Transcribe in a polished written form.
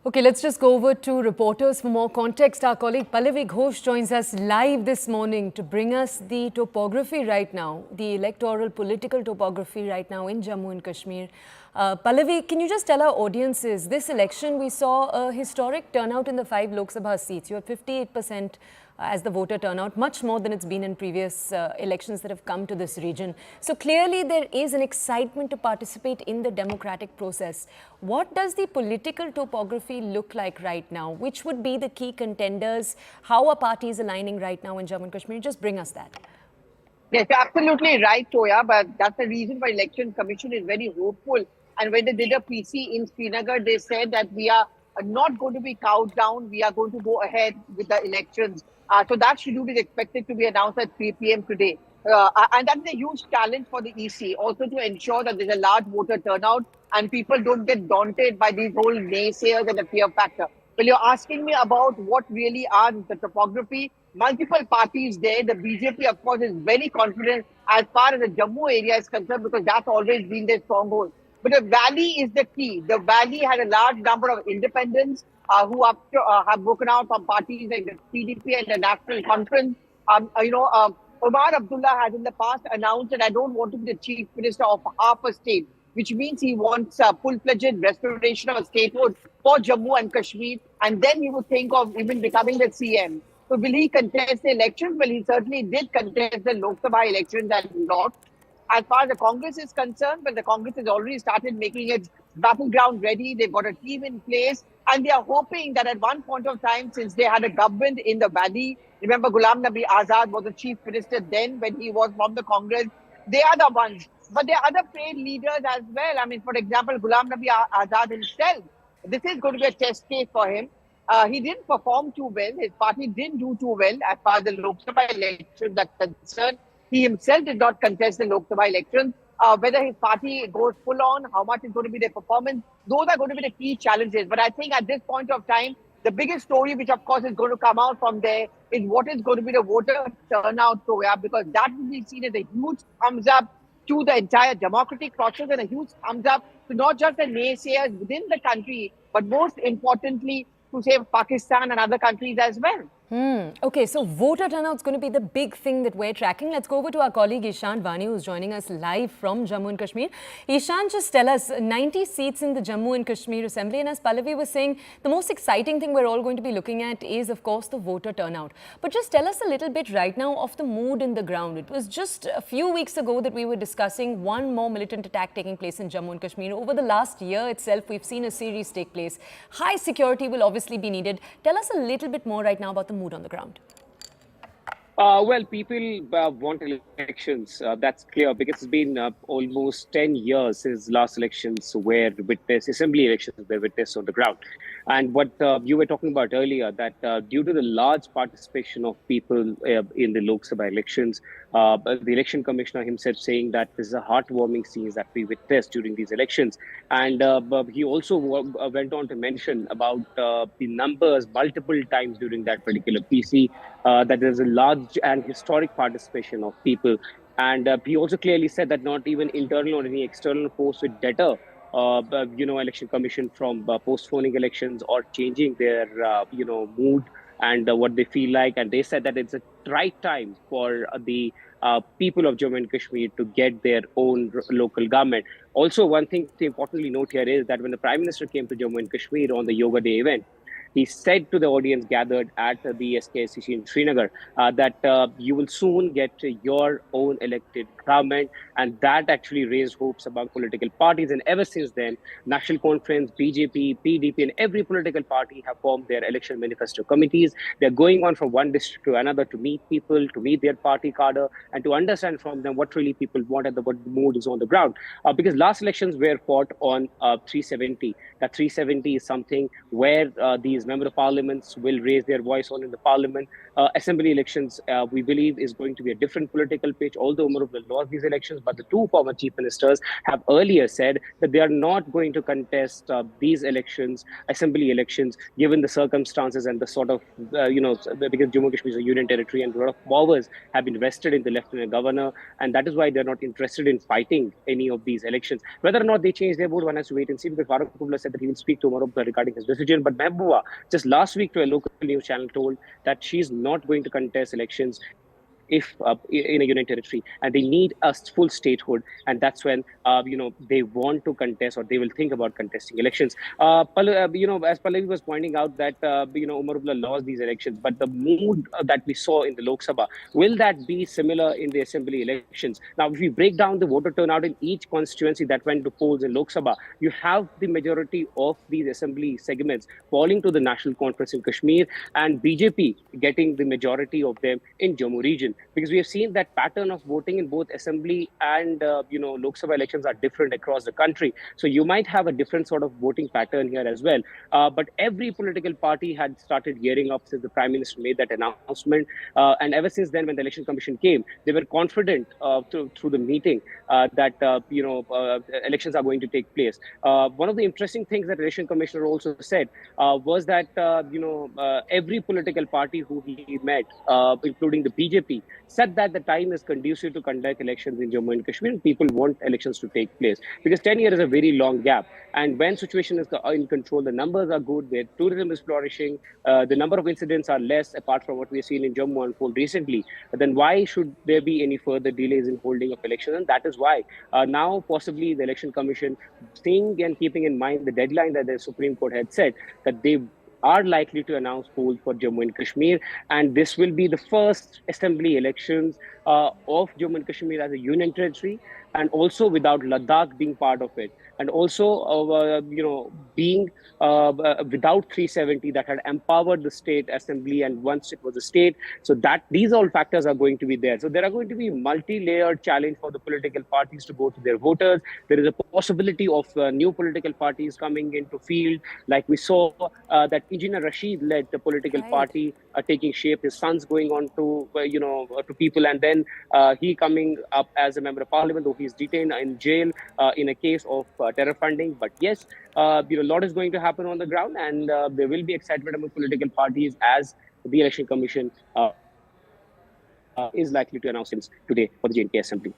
Okay, let's just go over to reporters for more context. Our colleague Pallavi Ghosh joins us live this morning to bring us the topography right now, the electoral political topography right now in Jammu and Kashmir. Pallavi, can you just tell our audiences, this election we saw a historic turnout in the 5 Lok Sabha seats. You had 58% as the voter turnout, much more than it's been in previous elections that have come to this region. So clearly there is an excitement to participate in the democratic process. What does the political topography look like right now? Which would be the key contenders? How are parties aligning right now in Jammu and Kashmir? Just bring us that. Yes, you're absolutely right, Toya, but that's the reason why Election Commission is very hopeful. And when they did a PC in Srinagar, they said that we are not going to be cowed down. We are going to go ahead with the elections. So that schedule is expected to be announced at 3 p.m. today. And that's a huge challenge for the EC, also to ensure that there's a large voter turnout and people don't get daunted by these whole naysayers and the fear factor. Well, you're asking me about what really are the topography. Multiple parties there. The BJP, of course, is very confident as far as the Jammu area is concerned because that's always been their stronghold. But the valley is the key. The valley had a large number of independents have broken out from parties like the PDP and the National Conference. Omar Abdullah has in the past announced that I don't want to be the chief minister of half a state, which means he wants full-fledged restoration of a statehood for Jammu and Kashmir, and then he would think of even becoming the CM. So will he contest the elections? Well, he certainly did contest the Lok Sabha elections and lost. As far as the Congress is concerned, but the Congress has already started making its battleground ready. They've got a team in place, and they are hoping that at one point of time, since they had a government in the valley, remember Ghulam Nabi Azad was the chief minister then when he was from the Congress. They are the ones. But there are other paid leaders as well. I mean, for example, Ghulam Nabi Azad himself. This is going to be a test case for him. He didn't perform too well. His party didn't do too well as far as the Lok Sabha elections are concerned. He himself did not contest the Lok Sabha elections. Whether his party goes full on, how much is going to be their performance, those are going to be the key challenges. But I think at this point of time, the biggest story, which of course is going to come out from there, is what is going to be the voter turnout, Toya, because that will be seen as a huge thumbs up to the entire democratic process and a huge thumbs up to not just the naysayers within the country, but most importantly, to say Pakistan and other countries as well. Okay, so voter turnout is going to be the big thing that we're tracking. Let's go over to our colleague Ishan Vani, who's joining us live from Jammu and Kashmir. Ishan, just tell us, 90 seats in the Jammu and Kashmir Assembly, and as Pallavi was saying, the most exciting thing we're all going to be looking at is, of course, the voter turnout. But just tell us a little bit right now of the mood in the ground. It was just a few weeks ago that we were discussing one more militant attack taking place in Jammu and Kashmir. Over the last year itself, we've seen a series take place. High security will obviously be needed. Tell us a little bit more right now about the mood on the ground. Well, people want elections. That's clear because it's been almost 10 years since last elections were witnessed, assembly elections were witnessed on the ground. And what you were talking about earlier, that due to the large participation of people in the Lok Sabha elections, the election commissioner himself saying that this is a heartwarming scenes that we witnessed during these elections. And he also went on to mention about the numbers multiple times during that particular PC, that there's a large and historic participation of people. And he also clearly said that not even internal or any external force would deter election commission from postponing elections or changing their mood and what they feel like. And they said that it's a right time for the people of Jammu and Kashmir to get their own local government. Also, one thing to importantly note here is that when the Prime Minister came to Jammu and Kashmir on the Yoga Day event, he said to the audience gathered at the SKSCC in Srinagar that you will soon get your own elected government. And that actually raised hopes among political parties. And ever since then, National Conference, BJP, PDP, and every political party have formed their election manifesto committees. They're going on from one district to another to meet people, to meet their party cadre, and to understand from them what really people want and what the mood is on the ground. Because last elections were fought on 370. That 370 is something where these parties, member of parliaments will raise their voice on in the parliament. Assembly elections, we believe, is going to be a different political pitch. Although Umar will lost these elections, but the two former chief ministers have earlier said that they are not going to contest these elections, assembly elections, given the circumstances and the sort of, because Jammu and Kashmir is a union territory and a lot of powers have been vested in the lieutenant governor, and that is why they're not interested in fighting any of these elections. Whether or not they change their vote, one has to wait and see, because Farooq Abdullah said that he will speak to Umar regarding his decision. But Mehbooba, just last week to a local news channel, told that she's not going to contest elections if in a union territory, and they need a full statehood, and that's when they want to contest, or they will think about contesting elections. As Pallavi was pointing out that Umar lost these elections, but the mood that we saw in the Lok Sabha, will that be similar in the assembly elections? Now, if we break down the voter turnout in each constituency that went to polls in Lok Sabha, you have the majority of these assembly segments falling to the National Conference in Kashmir, and BJP getting the majority of them in Jammu region, because we have seen that pattern of voting in both assembly and Lok Sabha elections are different across the country. So you might have a different sort of voting pattern here as well. But every political party had started gearing up since the Prime Minister made that announcement, and ever since then, when the Election Commission came, they were confident through the meeting that elections are going to take place. One of the interesting things that Election Commissioner also said was that every political party who he met, including the BJP, said that the time is conducive to conduct elections in Jammu and Kashmir. People want elections to take place because 10 years is a very long gap. And when situation is in control, the numbers are good, where tourism is flourishing, the number of incidents are less, apart from what we have seen in Jammu unfold recently. Then why should there be any further delays in holding of elections? And that is why now possibly the Election Commission, seeing and keeping in mind the deadline that the Supreme Court had set, that they are likely to announce polls for Jammu and Kashmir, and this will be the first assembly elections of Jammu and Kashmir as a union territory, and also without Ladakh being part of it, and also being without 370 that had empowered the state assembly, and once it was a state, so that these all factors are going to be there. So there are going to be multi-layered challenge for the political parties to go to their voters. There is a possibility of new political parties coming into field, like we saw that Engineer Rashid led the political Right. party taking shape. His son's going on to to people, and then he coming up as a member of parliament, though he's detained in jail in a case of terror funding. But yes, a lot is going to happen on the ground, and there will be excitement among political parties as the election commission is likely to announce today for the J&K Assembly.